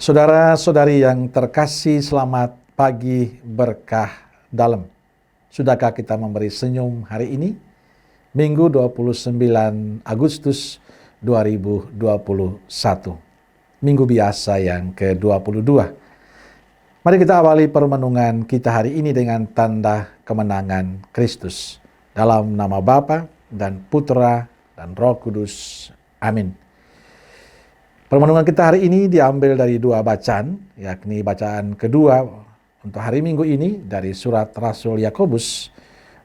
Saudara-saudari yang terkasih, selamat pagi berkah dalam. Sudahkah kita memberi senyum hari ini? Minggu 29 Agustus 2021. Minggu biasa yang ke-22. Mari kita awali permenungan kita hari ini dengan tanda kemenangan Kristus. Dalam nama Bapa dan Putra dan Roh Kudus. Amin. Permenungan kita hari ini diambil dari dua bacaan, yakni bacaan kedua untuk hari Minggu ini dari surat Rasul Yakobus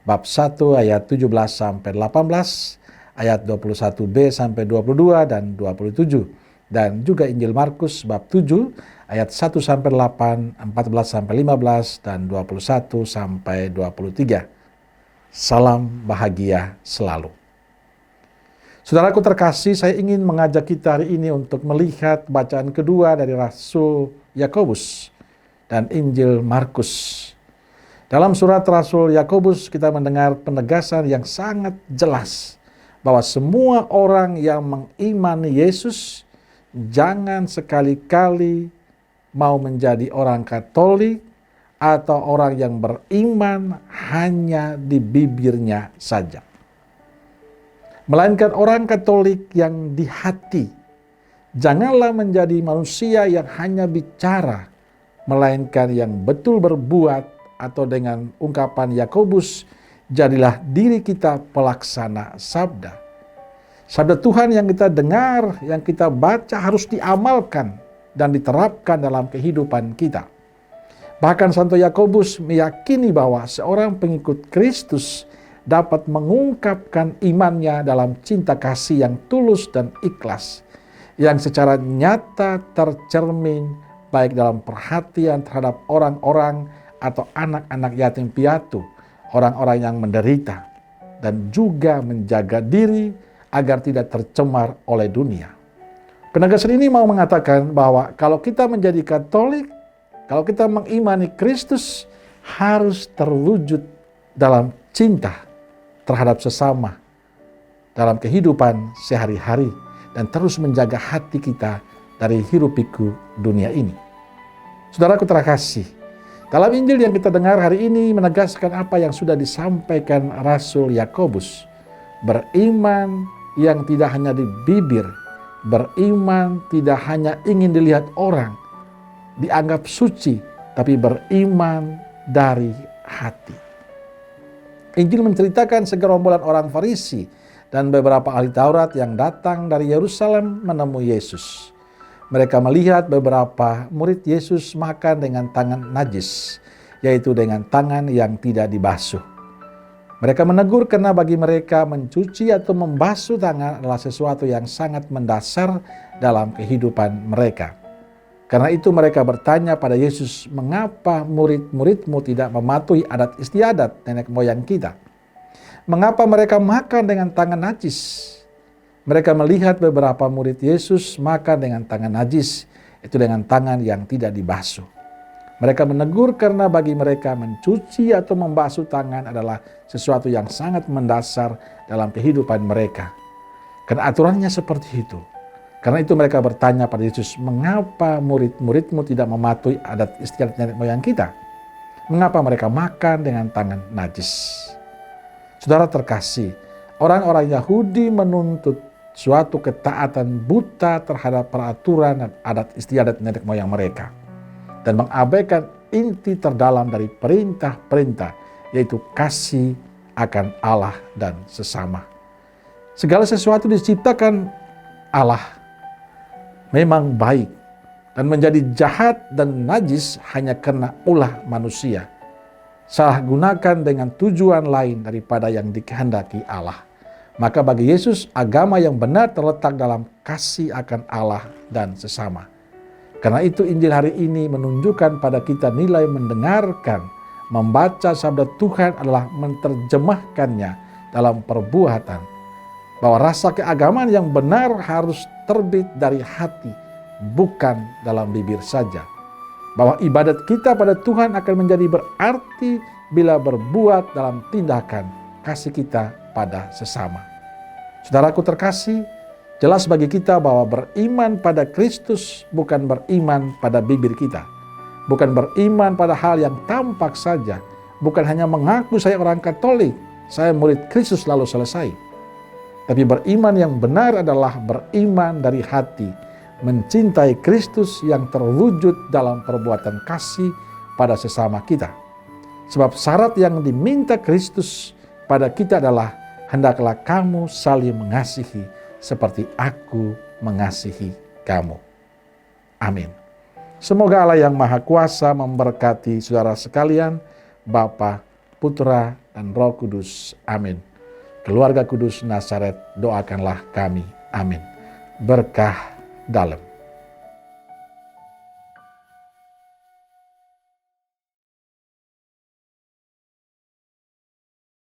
bab 1 ayat 17 sampai 18, ayat 21b sampai 22 dan 27, dan juga Injil Markus bab 7 ayat 1 sampai 8, 14 sampai 15 dan 21 sampai 23. Salam bahagia selalu. Saudaraku terkasih, saya ingin mengajak kita hari ini untuk melihat bacaan kedua dari Rasul Yakobus dan Injil Markus. Dalam surat Rasul Yakobus kita mendengar penegasan yang sangat jelas bahwa semua orang yang mengimani Yesus jangan sekali-kali mau menjadi orang Katolik atau orang yang beriman hanya di bibirnya saja, melainkan orang Katolik yang di hati. Janganlah menjadi manusia yang hanya bicara, melainkan yang betul berbuat, atau dengan ungkapan Yakobus, jadilah diri kita pelaksana sabda. Sabda Tuhan yang kita dengar, yang kita baca harus diamalkan dan diterapkan dalam kehidupan kita. Bahkan Santo Yakobus meyakini bahwa seorang pengikut Kristus dapat mengungkapkan imannya dalam cinta kasih yang tulus dan ikhlas, yang secara nyata tercermin baik dalam perhatian terhadap orang-orang atau anak-anak yatim piatu, orang-orang yang menderita, dan juga menjaga diri agar tidak tercemar oleh dunia. Penegasan ini mau mengatakan bahwa kalau kita menjadi Katolik, kalau kita mengimani Kristus, harus terwujud dalam cinta terhadap sesama dalam kehidupan sehari-hari dan terus menjaga hati kita dari hiruk-pikuk dunia ini. Saudaraku terkasih, dalam Injil yang kita dengar hari ini menegaskan apa yang sudah disampaikan Rasul Yakobus. Beriman yang tidak hanya di bibir, beriman tidak hanya ingin dilihat orang, dianggap suci, tapi beriman dari hati. Injil menceritakan segerombolan orang Farisi dan beberapa ahli Taurat yang datang dari Yerusalem menemui Yesus. Mereka melihat beberapa murid Yesus makan dengan tangan najis, yaitu dengan tangan yang tidak dibasuh. Mereka menegur karena bagi mereka mencuci atau membasuh tangan adalah sesuatu yang sangat mendasar dalam kehidupan mereka. Karena itu mereka bertanya pada Yesus, mengapa murid-muridmu tidak mematuhi adat istiadat nenek moyang kita? Mengapa mereka makan dengan tangan najis? Mereka melihat beberapa murid Yesus makan dengan tangan najis, itu dengan tangan yang tidak dibasuh. Mereka menegur karena bagi mereka mencuci atau membasuh tangan adalah sesuatu yang sangat mendasar dalam kehidupan mereka. Karena aturannya seperti itu. Karena itu mereka bertanya pada Yesus, mengapa murid-muridmu tidak mematuhi adat istiadat nenek moyang kita? Mengapa mereka makan dengan tangan najis? Saudara terkasih, orang-orang Yahudi menuntut suatu ketaatan buta terhadap peraturan dan adat istiadat nenek moyang mereka, dan mengabaikan inti terdalam dari perintah-perintah, yaitu kasih akan Allah dan sesama. Segala sesuatu diciptakan Allah memang baik, dan menjadi jahat dan najis hanya karena ulah manusia, salah gunakan dengan tujuan lain daripada yang dikehendaki Allah. Maka bagi Yesus, agama yang benar terletak dalam kasih akan Allah dan sesama. Karena itu Injil hari ini menunjukkan pada kita nilai mendengarkan, membaca sabda Tuhan adalah menerjemahkannya dalam perbuatan. Bahwa rasa keagamaan yang benar harus terbit dari hati, bukan dalam bibir saja. Bahwa ibadat kita pada Tuhan akan menjadi berarti bila berbuat dalam tindakan kasih kita pada sesama. Saudaraku terkasih, Jelas bagi kita bahwa beriman pada Kristus bukan beriman pada bibir kita. Bukan beriman pada hal yang tampak saja. Bukan hanya mengaku saya orang Katolik, saya murid Kristus lalu selesai. Tapi beriman yang benar adalah beriman dari hati, mencintai Kristus yang terwujud dalam perbuatan kasih pada sesama kita. Sebab syarat yang diminta Kristus pada kita adalah hendaklah kamu saling mengasihi seperti aku mengasihi kamu. Amin. Semoga Allah yang Maha Kuasa memberkati saudara sekalian, Bapa, Putra, dan Roh Kudus. Amin. Keluarga Kudus Nazaret, doakanlah kami. Amin. Berkah dalam.